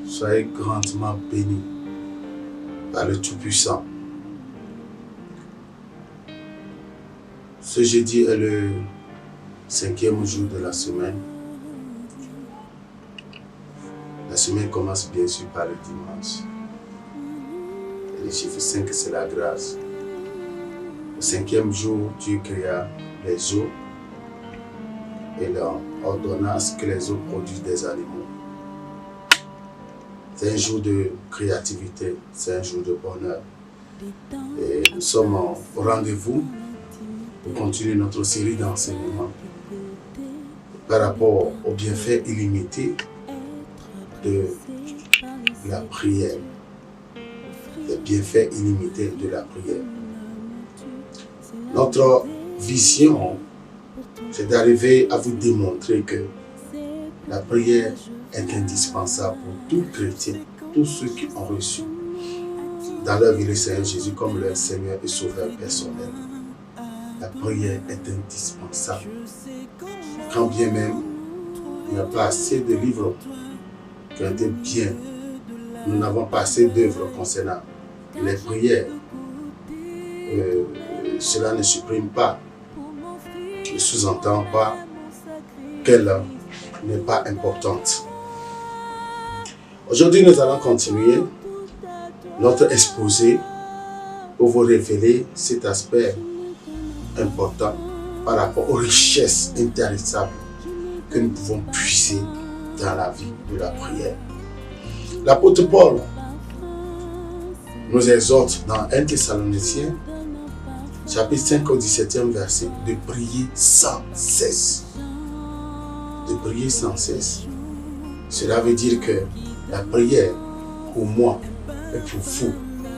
Soyez grandement bénis par le Tout-Puissant. Ce jeudi est le 5e jour de la semaine. La semaine commence bien sûr par le dimanche. Et le chiffre 5, c'est la grâce. Le 5e jour, Dieu créa les eaux et leur ordonna à ce que les eaux produisent des animaux. C'est un jour de créativité, c'est un jour de bonheur. Et nous sommes au rendez-vous pour continuer notre série d'enseignements par rapport aux bienfaits illimités de la prière. Les bienfaits illimités de la prière. Notre vision, c'est d'arriver à vous démontrer que la prière est indispensable pour tout chrétien, tous ceux qui ont reçu dans leur vie le Seigneur Jésus comme leur Seigneur et Sauveur personnel. La prière est indispensable. Quand bien même il n'y a pas assez de livres qui ont été bien, nous n'avons pas assez d'œuvres concernant les prières. Cela ne supprime pas, ne sous-entend pas qu'elle n'est pas importante. Aujourd'hui, nous allons continuer notre exposé pour vous révéler cet aspect important par rapport aux richesses intarissables que nous pouvons puiser dans la vie de la prière. L'apôtre Paul nous exhorte dans 1 Thessaloniciens, chapitre 5 au 17e verset, de prier sans cesse. De prier sans cesse. Cela veut dire que la prière, pour moi et pour vous,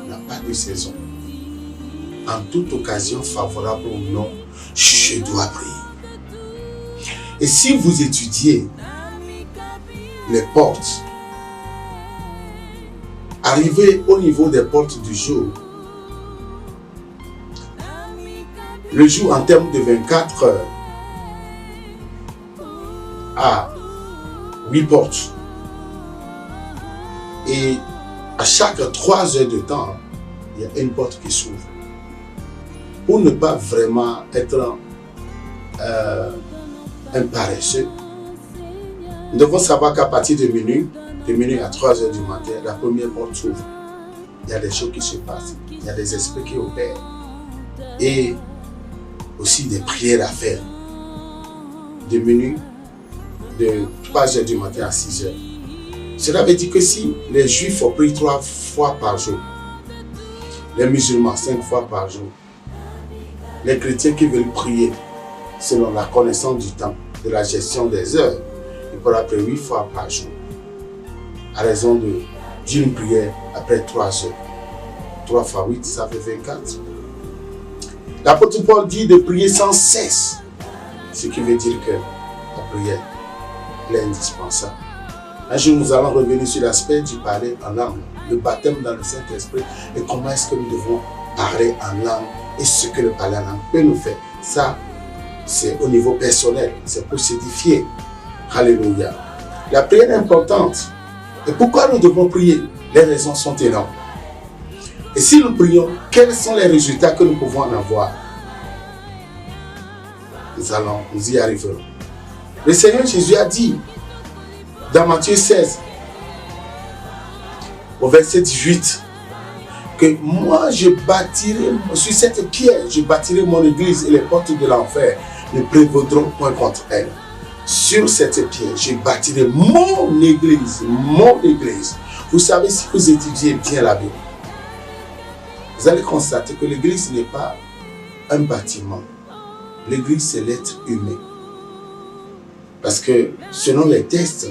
n'a pas de saison. En toute occasion favorable ou non, je dois prier. Et si vous étudiez les portes, arrivez au niveau des portes du jour, le jour en termes de 24 heures a 8 portes. Et à chaque 3 heures de temps, il y a une porte qui s'ouvre. Pour ne pas vraiment être un paresseux, nous devons savoir qu'à partir de minuit à 3 heures du matin, la première porte s'ouvre. Il y a des choses qui se passent, il y a des esprits qui opèrent et aussi des prières à faire. De minuit, de 3 heures du matin à 6 heures. Cela veut dire que si les Juifs ont prié 3 fois par jour, les musulmans 5 fois par jour, les chrétiens qui veulent prier selon la connaissance du temps, de la gestion des heures, ils pourront prier 8 fois par jour, à raison d'une prière après 3 heures. 3 fois 8, ça fait 24. L'apôtre Paul dit de prier sans cesse, ce qui veut dire que la prière est indispensable. Un jour, nous allons revenir sur l'aspect du parler en langue, le baptême dans le Saint-Esprit et comment est-ce que nous devons parler en langue et ce que le parler en langue peut nous faire. Ça, c'est au niveau personnel, c'est pour s'édifier. Alléluia. La prière est importante. Et pourquoi nous devons prier? Les raisons sont énormes. Et si nous prions, quels sont les résultats que nous pouvons en avoir? Nous y arriverons. Le Seigneur Jésus a dit dans Matthieu 16, au verset 18, que moi je bâtirai, sur cette pierre, je bâtirai mon église et les portes de l'enfer ne prévaudront point contre elle. sur cette pierre, je bâtirai mon église, mon église. Vous savez, si vous étudiez bien la Bible, vous allez constater que l'église n'est pas un bâtiment. L'église, c'est l'être humain. Parce que, selon les textes,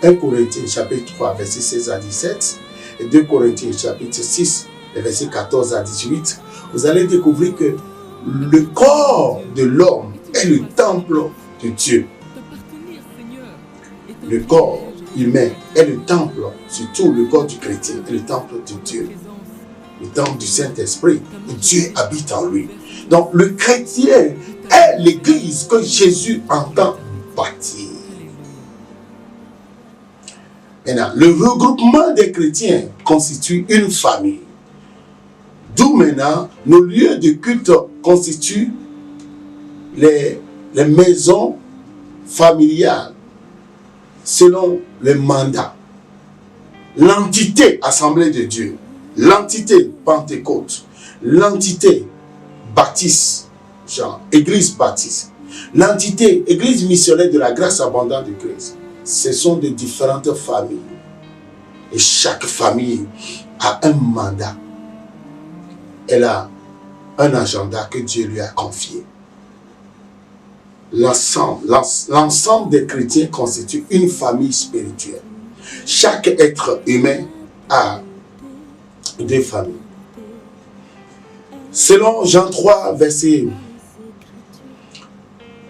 1 Corinthiens chapitre 3, verset 16 à 17, et 2 Corinthiens chapitre 6, verset 14 à 18, vous allez découvrir que le corps de l'homme est le temple de Dieu. Le corps humain est le temple, surtout le corps du chrétien est le temple de Dieu. Le temple du Saint-Esprit, où Dieu habite en lui. Donc le chrétien est l'église que Jésus entend bâtir. Maintenant, le regroupement des chrétiens constitue une famille. D'où maintenant, nos lieux de culte constituent les maisons familiales selon les mandats. L'entité Assemblée de Dieu, l'entité Pentecôte, l'entité Baptiste, genre Église Baptiste, l'entité Église missionnaire de la grâce abondante de Christ. Ce sont de différentes familles. Et chaque famille a un mandat. Elle a un agenda que Dieu lui a confié. L'ensemble des chrétiens constitue une famille spirituelle. Chaque être humain a deux familles. Selon Jean 3, verset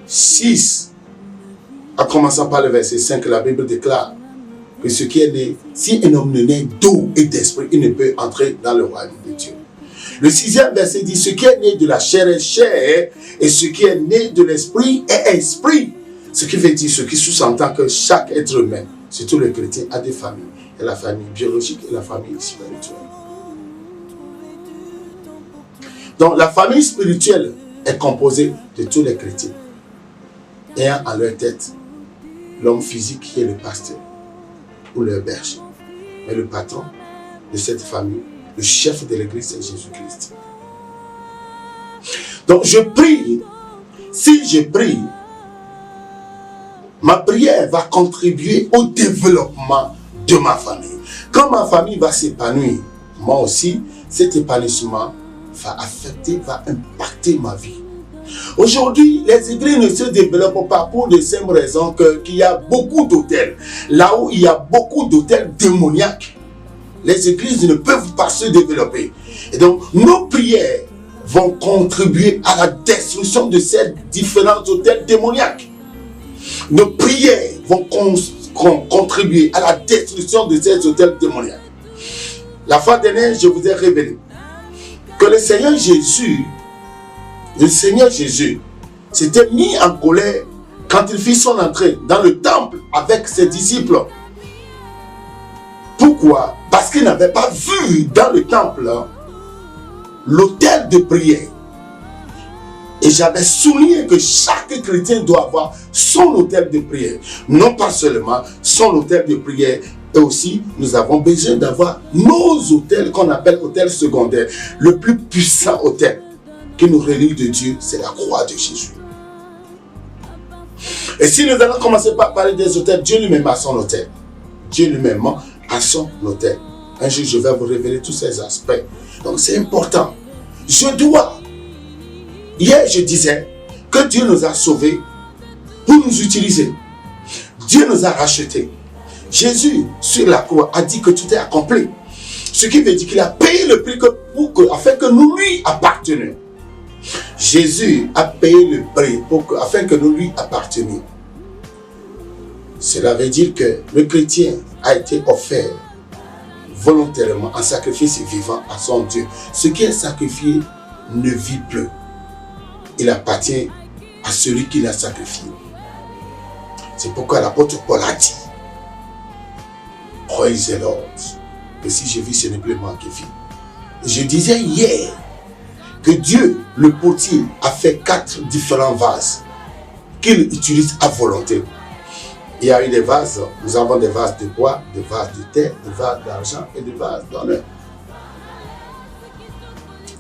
6, en commençant par le verset 5, la Bible déclare que ce qui est né, si un homme ne naît d'eau et d'esprit, il ne peut entrer dans le royaume de Dieu. Le 6e verset dit, ce qui est né de la chair est chair, et ce qui est né de l'esprit est esprit. Ce qui veut dire, ce qui sous-entend que chaque être humain, surtout les chrétiens, a des familles. Il y a la famille biologique et la famille spirituelle. Donc la famille spirituelle est composée de tous les chrétiens, ayant à leur tête l'homme physique qui est le pasteur ou le berger. Mais le patron de cette famille, le chef de l'église, c'est Jésus-Christ. Donc je prie, si je prie, ma prière va contribuer au développement de ma famille. Quand ma famille va s'épanouir, moi aussi, cet épanouissement va affecter, va impacter ma vie. Aujourd'hui, les églises ne se développent pas pour de simples raisons qu'il y a beaucoup d'hôtels. Là où il y a beaucoup d'hôtels démoniaques, les églises ne peuvent pas se développer. Et donc, nos prières vont contribuer à la destruction de ces différents hôtels démoniaques. Nos prières vont contribuer à la destruction de ces hôtels démoniaques. La fois dernière, je vous ai révélé que le Seigneur Jésus s'était mis en colère quand il fit son entrée dans le temple avec ses disciples. Pourquoi? Parce qu'il n'avait pas vu dans le temple l'autel de prière. Et j'avais souligné que chaque chrétien doit avoir son autel de prière. Non pas seulement son autel de prière, et aussi nous avons besoin d'avoir nos autels qu'on appelle autels secondaires. Le plus puissant autel qui nous relie de Dieu, c'est la croix de Jésus. Et si nous allons commencer par parler des autels, Dieu lui-même a son autel. Dieu lui-même a son autel. Un jour, je vais vous révéler tous ces aspects. Donc c'est important. Hier, je disais que Dieu nous a sauvés pour nous utiliser. Dieu nous a rachetés. Jésus, sur la croix, a dit que tout est accompli. Ce qui veut dire qu'il a payé le prix afin que nous lui appartenions. Jésus a payé le prix afin que nous lui appartenions. Cela veut dire que le chrétien a été offert volontairement en sacrifice vivant à son Dieu. Ce qui est sacrifié ne vit plus. Il appartient à celui qui l'a sacrifié. C'est pourquoi l'apôtre Paul a dit, praise the Lord, que si je vis, ce n'est plus moi qui vis. Je disais hier que Dieu, le potier, a fait 4 différents vases qu'il utilise à volonté. Il y a eu des vases, nous avons des vases de bois, des vases de terre, des vases d'argent et des vases d'honneur.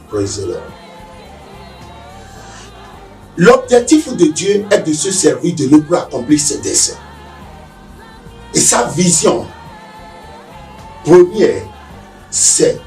Praise the Lord. L'objectif de Dieu est de se servir de nous pour accomplir ses desseins. Et sa vision première, c'est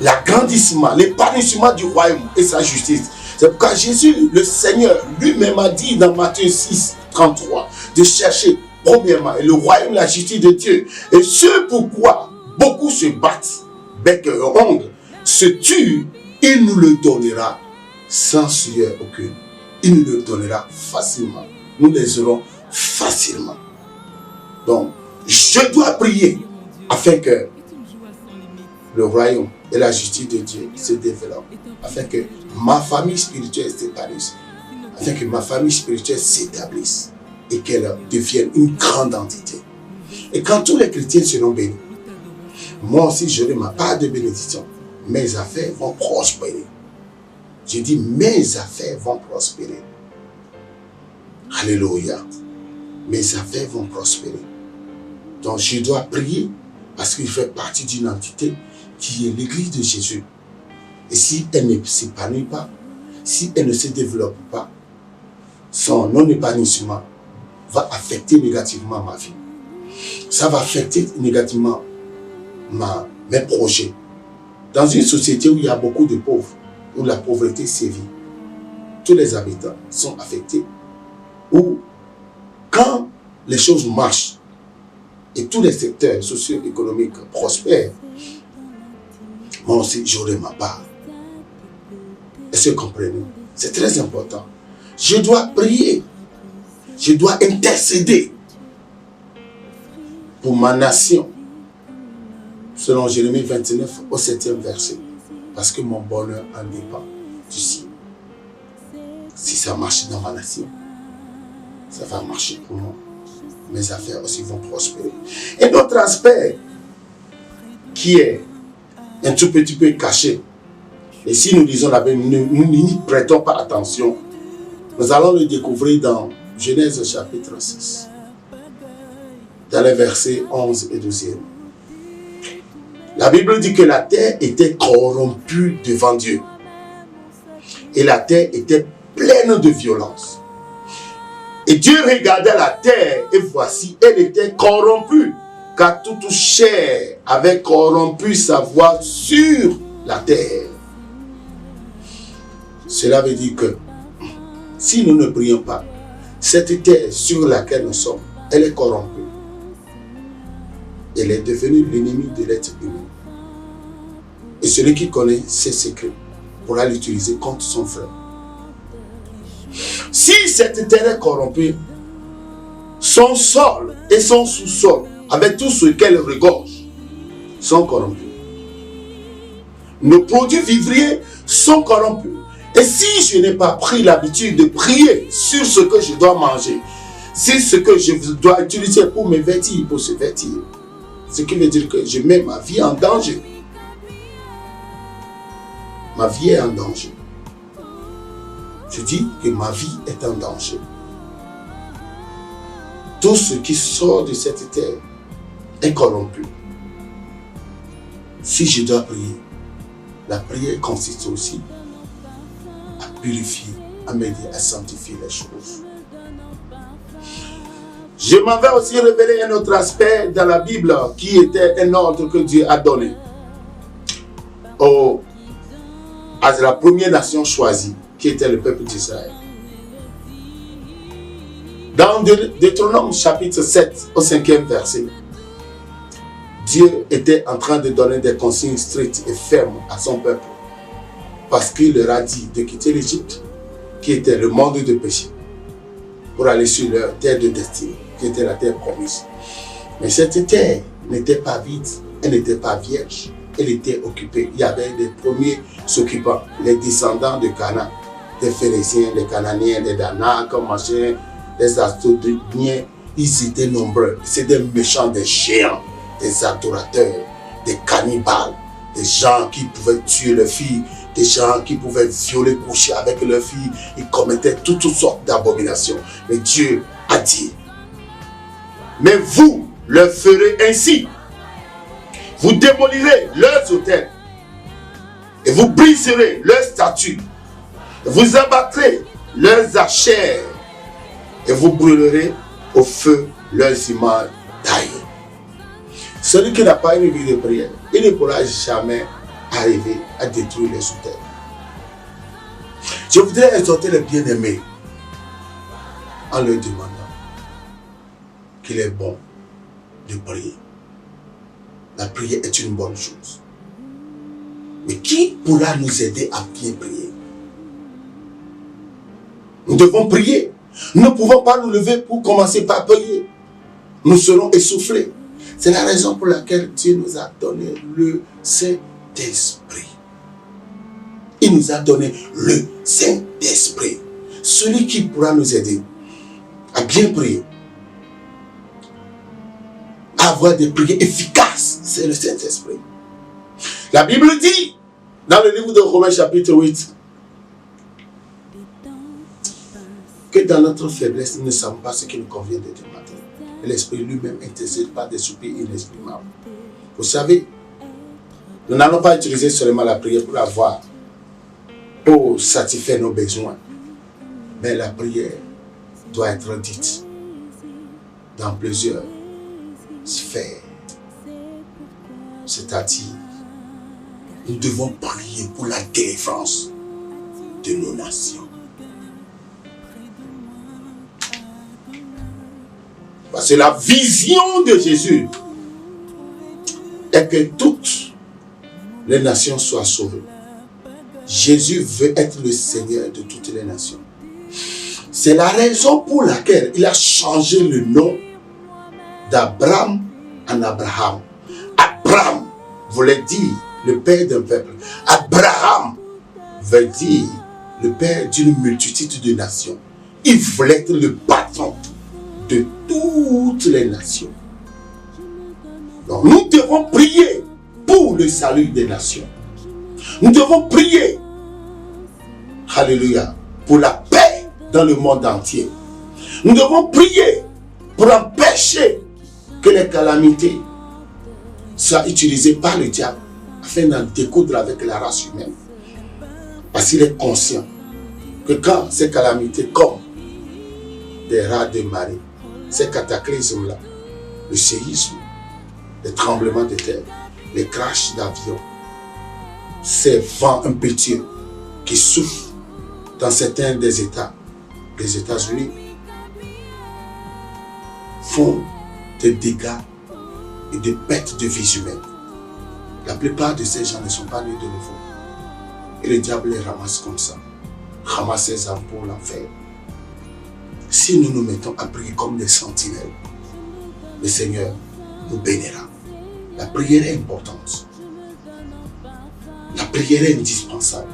l'agrandissement, l'épanouissement du royaume et sa justice. C'est pourquoi Jésus, le Seigneur, lui-même a dit dans Matthieu 6, 33, de chercher premièrement le royaume, la justice de Dieu. Et ce pourquoi beaucoup se battent, bec et ongles, se tuent, il nous le donnera sans sueur aucune. Il nous le donnera facilement. Nous les aurons facilement. Donc, je dois prier afin que le royaume et la justice de Dieu se développent, afin que ma famille spirituelle s'épanouisse, afin que ma famille spirituelle s'établisse et qu'elle devienne une grande entité. Et quand tous les chrétiens seront bénis, moi aussi j'aurai ma part de bénédiction. Mes affaires vont prospérer. Je dis mes affaires vont prospérer. Alléluia. Mes affaires vont prospérer. Donc je dois prier parce qu'il fait partie d'une entité qui est l'église de Jésus. Et si elle ne s'épanouit pas, si elle ne se développe pas, son non-épanouissement va affecter négativement ma vie. Ça va affecter négativement mes projets. Dans une société où il y a beaucoup de pauvres, où la pauvreté sévit, tous les habitants sont affectés, où quand les choses marchent et tous les secteurs socio-économiques prospèrent, moi aussi j'aurai ma part. Est-ce que vous comprenez? C'est très important. Je dois prier, je dois intercéder pour ma nation, selon Jérémie 29 au 7e verset, parce que mon bonheur en dépend du ciel. Si ça marche dans ma nation, ça va marcher pour moi. Mes affaires aussi vont prospérer. Et d'autres aspects qui est un tout petit peu caché, et si nous lisons la Bible, nous n'y prêtons pas attention, nous allons le découvrir dans Genèse chapitre 6, dans les versets 11 et 12e. La Bible dit que la terre était corrompue devant Dieu. Et la terre était pleine de violence. Et Dieu regardait la terre et voici, elle était corrompue, car toute chair avait corrompu sa voix sur la terre. Cela veut dire que si nous ne prions pas, cette terre sur laquelle nous sommes, elle est corrompue. Elle est devenue l'ennemi de l'être humain. Et celui qui connaît ses secrets pourra l'utiliser contre son frère. Si cette terre est corrompue, son sol et son sous-sol, avec tout ce qu'elle regorge, sont corrompus. Nos produits vivriers sont corrompus. Et si je n'ai pas pris l'habitude de prier sur ce que je dois manger, sur ce que je dois utiliser pour me vêtir, pour se vêtir, ce qui veut dire que je mets ma vie en danger. Ma vie est en danger. Je dis que ma vie est en danger. Tout ce qui sort de cette terre est corrompu. Si je dois prier, la prière consiste aussi à purifier, à m'aider à sanctifier les choses. Je m'en vais aussi révéler un autre aspect dans la Bible qui était un ordre que Dieu a donné à la première nation choisie, qui était le peuple d'Israël. Dans Deutéronome chapitre 7 au 5e verset, Dieu était en train de donner des consignes strictes et fermes à son peuple, parce qu'il leur a dit de quitter l'Égypte, qui était le monde de péché, pour aller sur leur terre de destinée, qui était la terre promise. Mais cette terre n'était pas vide, elle n'était pas vierge, elle était occupée. Il y avait des premiers occupants, les descendants de Canaan, des Phéréziens, des Cananéens, des Danak, machin, des Astodiens. Ils étaient nombreux. C'est des méchants, des géants, des adorateurs, des cannibales, des gens qui pouvaient tuer leurs filles, des gens qui pouvaient violer, coucher avec leurs filles. Ils commettaient toutes sortes d'abominations. Mais Dieu a dit, mais vous le ferez ainsi. Vous démolirez leurs autels et vous briserez leurs statues. Vous abattrez leurs achères et vous brûlerez au feu leurs images taillées. Celui qui n'a pas une vie de prière, il ne pourra jamais arriver à détruire les sous-terres. Je voudrais exhorter les bien-aimés en leur demandant qu'il est bon de prier. La prière est une bonne chose. Mais qui pourra nous aider à bien prier? Nous devons prier. Nous ne pouvons pas nous lever pour commencer par prier. Nous serons essoufflés. C'est la raison pour laquelle Dieu nous a donné le Saint-Esprit. Il nous a donné le Saint-Esprit. Celui qui pourra nous aider à bien prier, à avoir des prières efficaces, c'est le Saint-Esprit. La Bible dit, dans le livre de Romains chapitre 8, que dans notre faiblesse, nous ne savons pas ce qui nous convient de Dieu matin. Et l'Esprit lui-même intercède par des soupirs inexprimables. Vous savez, nous n'allons pas utiliser seulement la prière pour satisfaire nos besoins. Mais la prière doit être dite dans plusieurs sphères. C'est-à-dire, nous devons prier pour la délivrance de nos nations. Parce que la vision de Jésus est que toutes les nations soient sauvées. Jésus veut être le Seigneur de toutes les nations. C'est la raison pour laquelle il a changé le nom d'Abraham en Abraham. Abraham voulait dire le père d'un peuple. Abraham veut dire le père d'une multitude de nations. Il voulait être le patron de toutes les nations. Donc nous devons prier pour le salut des nations. Nous devons prier, alléluia, pour la paix dans le monde entier. Nous devons prier pour empêcher que les calamités soient utilisées par le diable afin d'en découdre avec la race humaine. Parce qu'il est conscient que quand ces calamités, comme des rats de marée, ces cataclysmes-là, le séisme, les tremblements de terre, les crashs d'avions, ces vents impétueux qui soufflent dans certains des États, les États-Unis, font des dégâts et des pertes de vies humaines. La plupart de ces gens ne sont pas nés de nouveau. Et le diable les ramasse comme ça, ramasse ses âmes pour l'enfer. Si nous nous mettons à prier comme des sentinelles, le Seigneur nous bénira. La prière est importante. La prière est indispensable.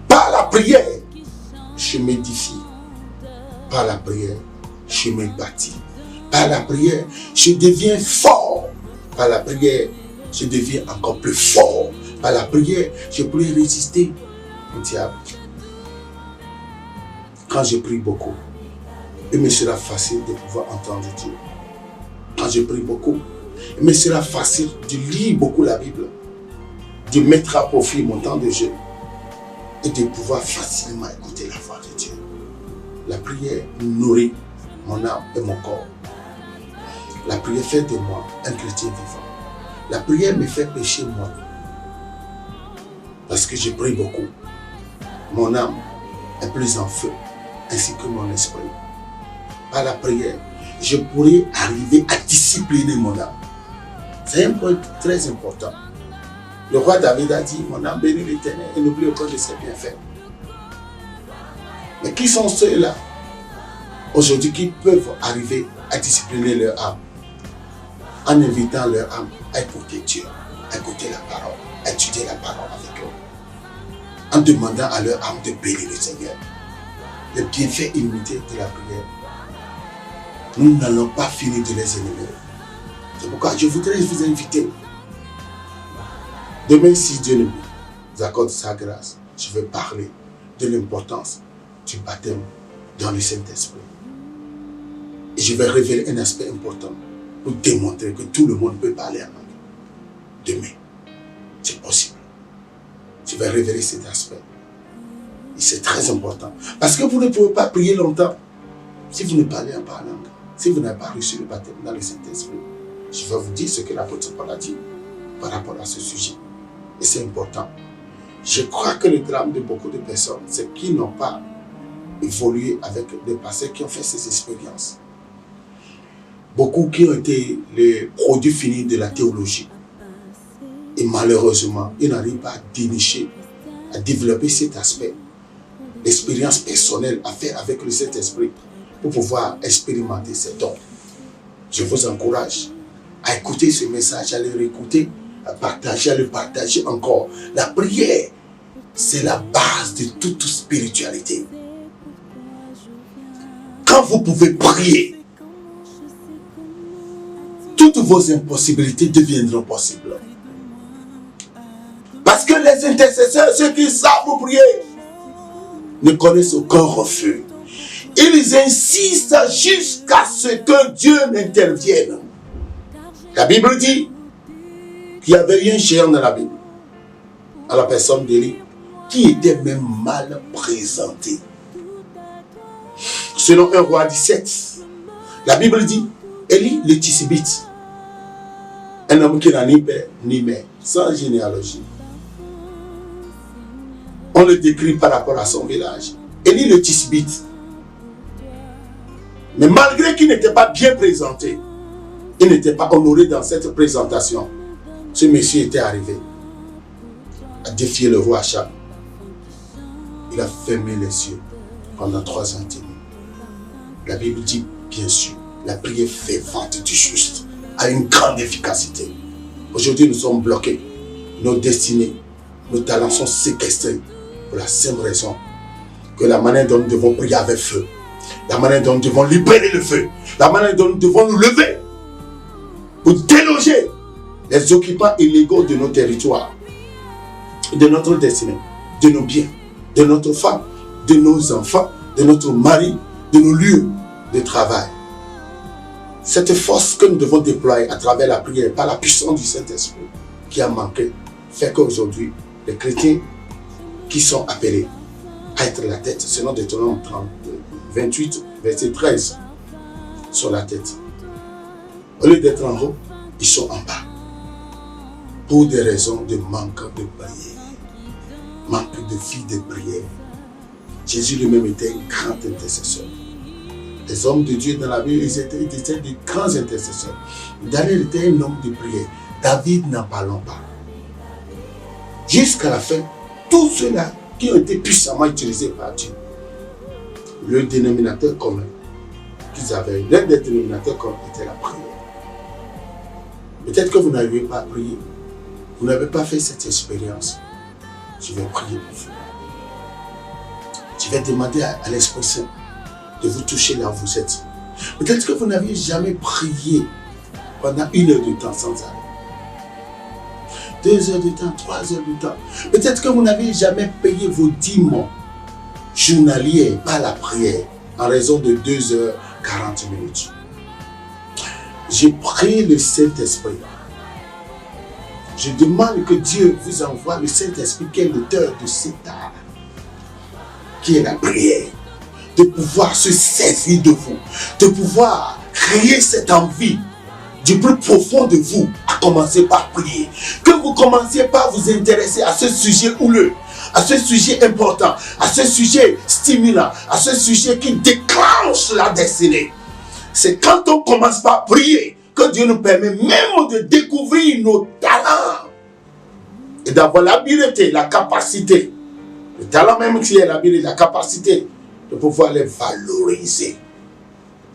Par la prière, je m'édifie. Par la prière, je me bâtis. Par la prière, je deviens fort. Par la prière, je deviens encore plus fort. Par la prière, je pourrai résister au diable. Quand je prie beaucoup, il me sera facile de pouvoir entendre Dieu. Quand je prie beaucoup, il me sera facile de lire beaucoup la Bible, de mettre à profit mon temps de jeûne et de pouvoir facilement écouter la voix de Dieu. La prière nourrit mon âme et mon corps. La prière fait de moi un chrétien vivant. La prière me fait pécher moi. Parce que je prie beaucoup. Mon âme est plus en feu, ainsi que mon esprit. Par la prière, je pourrai arriver à discipliner mon âme. C'est un point très important. Le roi David a dit, mon âme bénit l'Éternel et n'oublie aucun de ses bienfaits. Mais qui sont ceux-là aujourd'hui qui peuvent arriver à discipliner leur âme en invitant leur âme à écouter Dieu, à écouter la parole, à étudier la parole avec eux, en demandant à leur âme de bénir le Seigneur. Les bienfaits illimités de la prière, nous n'allons pas finir de les énumérer. C'est pourquoi je voudrais vous inviter. Demain, si Dieu nous accorde sa grâce, je vais parler de l'importance du baptême dans le Saint-Esprit. Et je vais révéler un aspect important pour démontrer que tout le monde peut parler en langue. Demain, c'est possible. Je vais révéler cet aspect. C'est très important. Parce que vous ne pouvez pas prier longtemps si vous ne parlez pas en langue. Si vous n'avez pas reçu le baptême dans le Saint-Esprit. Je vais vous dire ce que l'apôtre Paul a dit par rapport à ce sujet. Et c'est important. Je crois que le drame de beaucoup de personnes, c'est qu'ils n'ont pas évolué avec des pasteurs qui ont fait ces expériences. Beaucoup qui ont été les produits finis de la théologie. Et malheureusement, ils n'arrivent pas à dénicher, à développer cet aspect, l'expérience personnelle à faire avec le Saint-Esprit pour pouvoir expérimenter ces dons. Je vous encourage à écouter ce message, à le réécouter, à le partager encore. La prière, c'est la base de toute spiritualité. Quand vous pouvez prier, toutes vos impossibilités deviendront possibles. Parce que les intercesseurs, ceux qui savent prier, ne connaissent aucun refus. Ils insistent jusqu'à ce que Dieu n'intervienne. La Bible dit qu'il y avait un géant dans la Bible, à la personne d'Élie, qui était même mal présenté. Selon 1 Roi 17, la Bible dit, Élie le Tisbite, un homme qui n'a ni père ni mère, sans généalogie. On le décrit par rapport à son village. Élie le Tisbite. Mais malgré qu'il n'était pas bien présenté, il n'était pas honoré dans cette présentation, ce monsieur était arrivé à défier le roi Achab. Il a fermé les cieux pendant 3 ans et demi. La Bible dit, bien sûr, la prière fervente du juste a une grande efficacité. Aujourd'hui, nous sommes bloqués. Nos destinées, nos talents sont séquestrés pour la simple raison que la manière dont nous devons prier avec feu, la manière dont nous devons libérer le feu, la manière dont nous devons nous lever pour déloger les occupants illégaux de nos territoires, de notre destinée, de nos biens, de notre femme, de nos enfants, de notre mari, de nos lieux de travail. Cette force que nous devons déployer à travers la prière, par la puissance du Saint-Esprit qui a manqué, fait qu'aujourd'hui, les chrétiens qui sont appelés à être la tête, selon Deutéronome 28, verset 13, sont la tête. Au lieu d'être en haut, ils sont en bas. Pour des raisons de manque de prière, manque de vie de prière. Jésus lui-même était un grand intercesseur. Les hommes de Dieu dans la Bible, ils étaient de grands intercesseurs. Daniel était un homme de prière. David, n'en parlons pas. Jusqu'à la fin, tous ceux-là qui ont été puissamment utilisés par Dieu, le dénominateur commun qu'ils avaient, l'un des dénominateurs communs était la prière. Peut-être que vous n'arrivez pas à prier, vous n'avez pas fait cette expérience. Je vais prier pour vous. Je vais demander à l'Esprit Saint de vous toucher là où vous êtes. Peut-être que vous n'aviez jamais prié pendant 1 heure de temps sans arrêt. 2 heures de temps, 3 heures de temps. Peut-être que vous n'avez jamais payé vos dîmes journaliers par la prière en raison de 2h40. J'ai prié le Saint-Esprit. Je demande que Dieu vous envoie le Saint-Esprit qui est l'auteur de cet art, qui est la prière, de pouvoir se saisir de vous, de pouvoir créer cette envie du plus profond de vous, à commencer par prier. Que vous commenciez par vous intéresser à ce sujet houleux, à ce sujet important, à ce sujet stimulant, à ce sujet qui déclenche la destinée. C'est quand on commence par prier que Dieu nous permet même de découvrir nos talents et d'avoir l'habileté, la capacité, le talent même qui est l'habileté, la capacité de pouvoir les valoriser.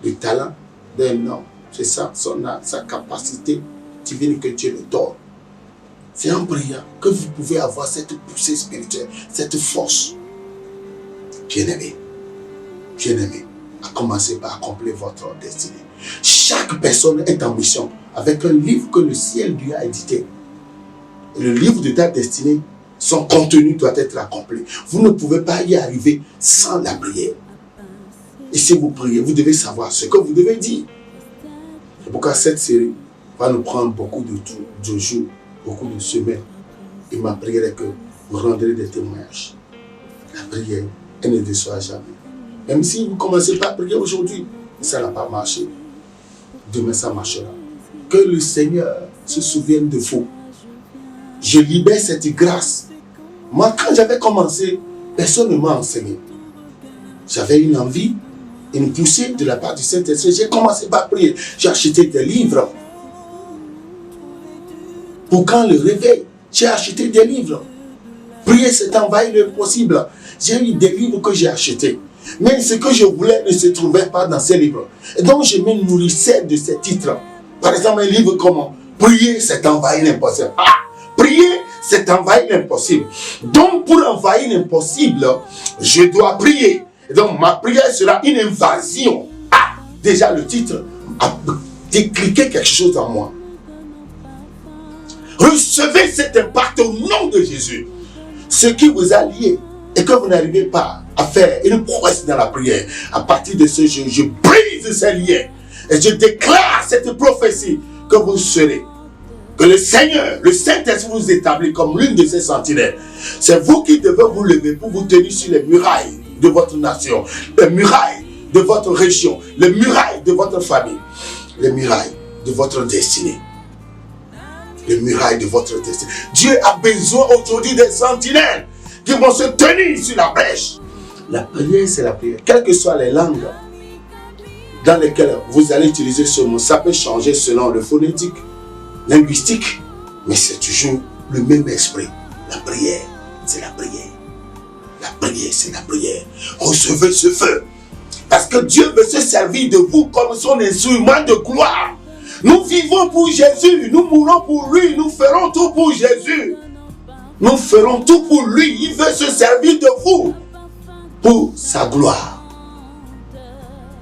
Le talent d'un homme, c'est ça, sa capacité divine que Dieu le donne. C'est en priant que vous pouvez avoir cette poussée spirituelle, cette force. Bien-aimé, à commencer par accomplir votre destinée. Chaque personne est en mission avec un livre que le ciel lui a édité. Et le livre de ta destinée, son contenu doit être accompli. Vous ne pouvez pas y arriver sans la prière. Et si vous priez, vous devez savoir ce que vous devez dire. C'est pourquoi cette série va nous prendre beaucoup de jours, beaucoup de semaines. Et ma prière est que vous rendrez des témoignages. La prière, elle ne déçoit jamais. Même si vous ne commencez pas à prier aujourd'hui, ça n'a pas marché. Demain, ça marchera. Que le Seigneur se souvienne de vous. Je libère cette grâce. Moi, quand j'avais commencé, personne ne m'a enseigné. J'avais une envie, une poussée de la part du Saint-Esprit. J'ai commencé par prier. J'ai acheté des livres. Pour quand le réveil, j'ai acheté des livres. Prier, c'est envahir le possible. J'ai eu des livres que j'ai achetés. Mais ce que je voulais ne se trouvait pas dans ces livres. Et donc, je me nourrissais de ces titres. Par exemple, un livre comme Prier, c'est envahir l'impossible. Ah! Prier, c'est envahir l'impossible. Donc, pour envahir l'impossible, je dois prier. Et donc, ma prière sera une invasion. Ah! Déjà, le titre a décliqué quelque chose en moi. Recevez cet impact au nom de Jésus. Ce qui vous a lié et que vous n'arrivez pas à faire une prouesse dans la prière, à partir de ce jour, je brise ces liens et je déclare cette prophétie que vous serez. Que le Seigneur, le Saint-Esprit vous établit comme l'une de ses sentinelles. C'est vous qui devez vous lever pour vous tenir sur les murailles de votre nation, les murailles de votre région, les murailles de votre famille, les murailles de votre destinée. Les murailles de votre destinée. Dieu a besoin aujourd'hui des sentinelles qui vont se tenir sur la brèche. La prière, c'est la prière. Quelles que soient les langues dans lesquelles vous allez utiliser ce mot, ça peut changer selon le phonétique, linguistique, mais c'est toujours le même esprit. La prière, c'est la prière. La prière, c'est la prière. Recevez ce feu. Parce que Dieu veut se servir de vous comme son instrument de gloire. Nous vivons pour Jésus, nous mourrons pour lui, nous ferons tout pour Jésus. Nous ferons tout pour lui. Il veut se servir de vous pour sa gloire.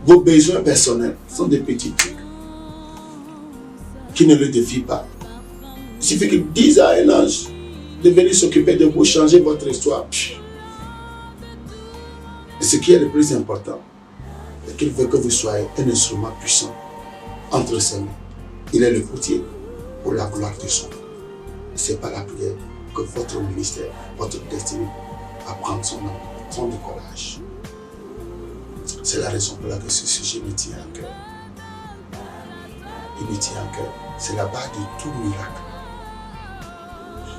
Vos besoins personnels sont des petits trucs qui ne le défient pas. Il suffit qu'il dise à un ange de venir s'occuper de vous, changer votre histoire. Et ce qui est le plus important, c'est qu'il veut que vous soyez un instrument puissant entre ses mains. Il est le portier pour la gloire de son nom. Ce n'est pas la prière que votre ministère, votre destinée va prendre son décollage. C'est la raison pour laquelle ce sujet me tient à cœur. Il me tient à cœur. C'est la base de tout miracle.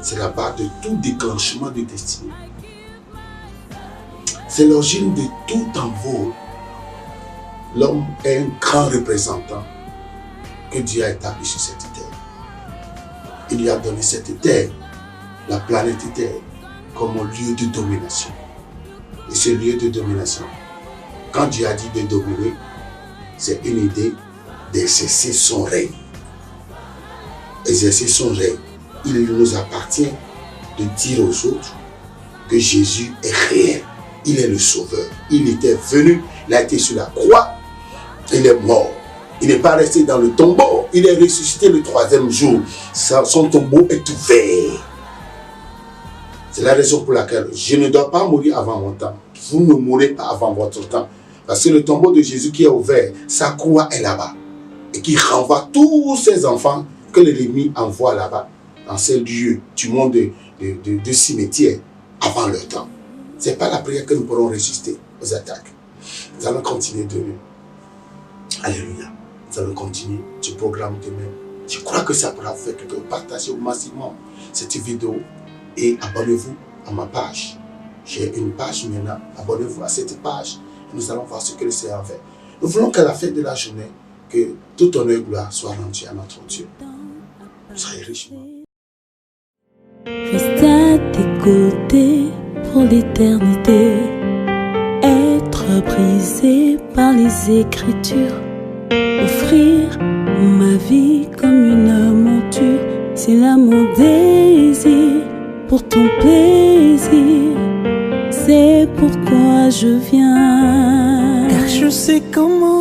C'est la base de tout déclenchement de destinée. C'est l'origine de tout envol. L'homme est un grand représentant que Dieu a établi sur cette terre. Il lui a donné cette terre, la planète Terre, comme un lieu de domination. Et ce lieu de domination, quand Dieu a dit de dominer, c'est une idée d'exercer son règne. Exercer son règne. Il nous appartient de dire aux autres que Jésus est réel. Il est le sauveur. Il était venu, il a été sur la croix, il est mort. Il n'est pas resté dans le tombeau, il est ressuscité le 3e jour. Son tombeau est ouvert. C'est la raison pour laquelle je ne dois pas mourir avant mon temps. Vous ne mourrez pas avant votre temps. Parce que le tombeau de Jésus qui est ouvert, sa croix est là-bas. Et qui renvoie tous ces enfants que l'ennemi envoie là-bas, dans ces lieux du monde de cimetière, avant leur temps. Ce n'est pas la prière que nous pourrons résister aux attaques. Nous allons continuer demain. Alléluia. Nous allons continuer ce programme demain. Je crois que ça pourra faire que partagez au maximum cette vidéo et abonnez-vous à ma page. J'ai une page maintenant. Abonnez-vous à cette page. Et nous allons voir ce que le Seigneur fait. Nous voulons qu'à la fin de la journée, que tout honneur et gloire soit rendu à notre Dieu. Soyez riches. Reste à tes côtés pour l'éternité. Être brisé par les Écritures. Offrir ma vie comme une monture. C'est là mon désir pour ton plaisir. C'est pourquoi je viens. Car je sais comment